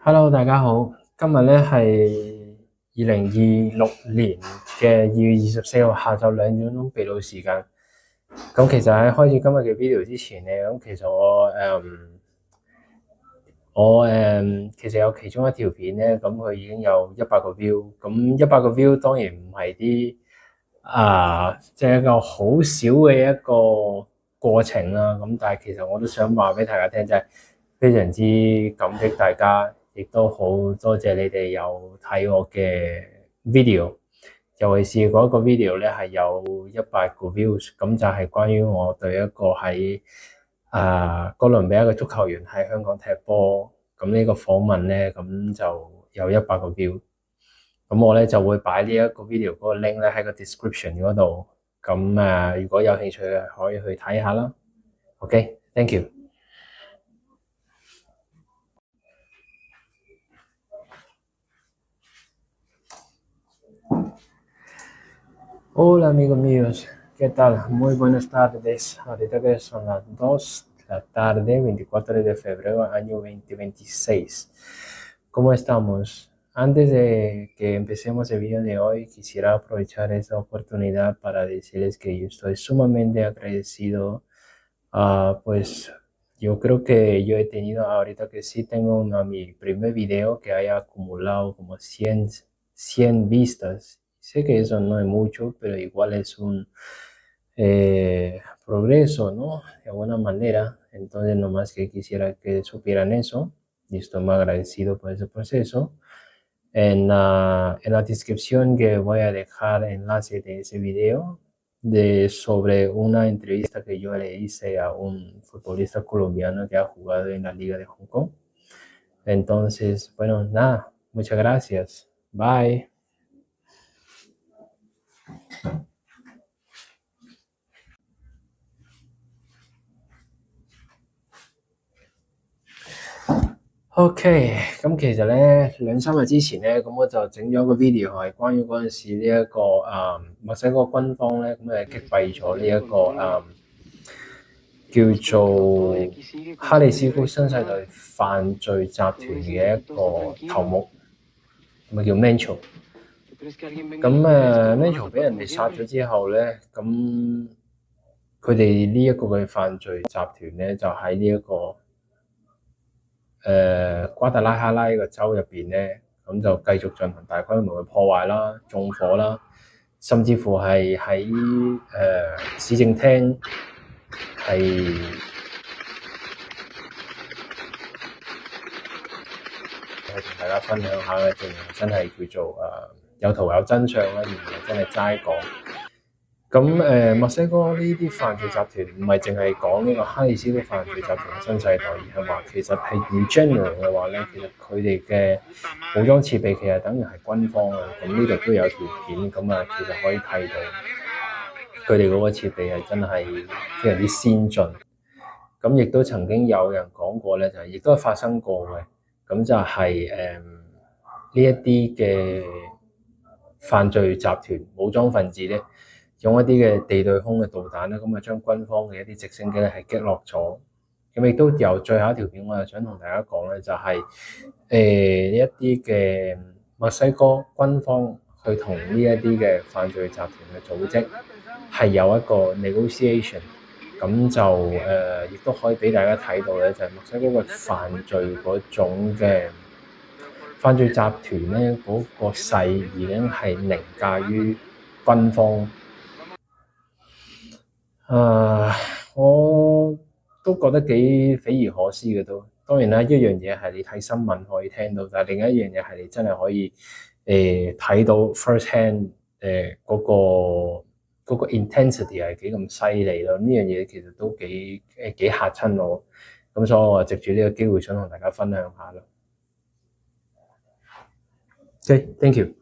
Hello，大家好，今日咧係2026年嘅2月24號下晝2點鐘秘魯時間。咁其實喺開始今日嘅 video 之前咧，咁其實我其實有其中一條片咧，咁佢已經有100個 view。咁100個 view 當然唔係啲即係一個好少嘅一個過程啦。咁但係其實我都想話俾大家聽，就係非常之感激大家。亦都好多謝你哋有睇我嘅 video， 尤其是嗰個 video 咧係有100個 views， 咁就係關於我對一個喺哥倫比亞嘅足球員喺香港踢波，咁呢個訪問咧，咁就有100個 view， 咁我咧就會擺呢一個 video 嗰個 link 咧喺個 description 嗰度，咁如果有興趣嘅可以去睇下啦。OK，thank you。Hola amigos míos, ¿qué tal? Muy buenas tardes. Ahorita que son las 2 de la tarde, 24 de febrero, año 2026. ¿Cómo estamos? Antes de que empecemos el video de hoy, quisiera aprovechar esta oportunidad para decirles que yo estoy sumamente agradecido. Pues yo creo que yo he tenido, ahorita que sí tengo mi primer video que haya acumulado como 100 vistas. Sé que eso no es mucho, pero igual es un progreso, ¿no? De alguna manera. Entonces, nomás que quisiera que supieran eso. Y estoy muy agradecido por ese proceso. En la descripción que voy a dejar enlace de ese video sobre una entrevista que yo le hice a un futbolista colombiano que ha jugado en la Liga de Hong Kong. Entonces, bueno, nada, muchas gracias. Bye. OK，咁其實咧2-3日之前咧，咁我就整咗個 video 係關於嗰陣時呢一個墨西哥軍方咧，咁擊斃咗呢一個叫做哈里斯夫新世代犯罪集團嘅一個頭目，咪叫 Mencho。咁Mencho 俾人哋殺咗之後咧，咁佢哋呢一個嘅犯罪集團咧，就喺呢一個瓜達拉哈拉呢個州入邊咧，咁就繼續進行大規模嘅破壞啦、縱火啦，甚至乎係喺市政廳係同大家分享下嘅，真係叫做有圖有真相啦，而唔係真係齋講。咁墨西哥呢啲犯罪集團唔係淨係講呢個哈里斯夫犯罪集團嘅新世代，而係話其實係 in general 嘅話咧，其實佢哋嘅武裝設備其實等於係軍方啊。咁呢度都有條片，咁其實可以睇到佢哋嗰個設備係真係非常之先進。咁亦都曾經有人講過咧，就係亦都係發生過嘅。咁就係呢一啲嘅犯罪集團武裝分子咧，用一啲嘅地對空嘅導彈咧，咁將軍方嘅一啲直升機咧係擊落咗。咁亦都由最後一條片，我又想同大家講咧，就係一啲嘅墨西哥軍方去同呢一啲嘅犯罪集團嘅組織係有一個 negotiation。咁就亦都可以俾大家睇到咧，就係墨西哥嘅犯罪嗰種嘅犯罪集團咧，嗰個勢已經係凌駕於軍方。我都覺得幾匪夷所思嘅都。當然啦，一樣嘢係你睇新聞可以聽到，但係另一樣嘢係你真係可以睇到 first hand 嗰個 intensity 係幾咁犀利咯。呢樣嘢其實都幾嚇親我。咁所以我藉住呢個機會想同大家分享下咯。Okay, thank you.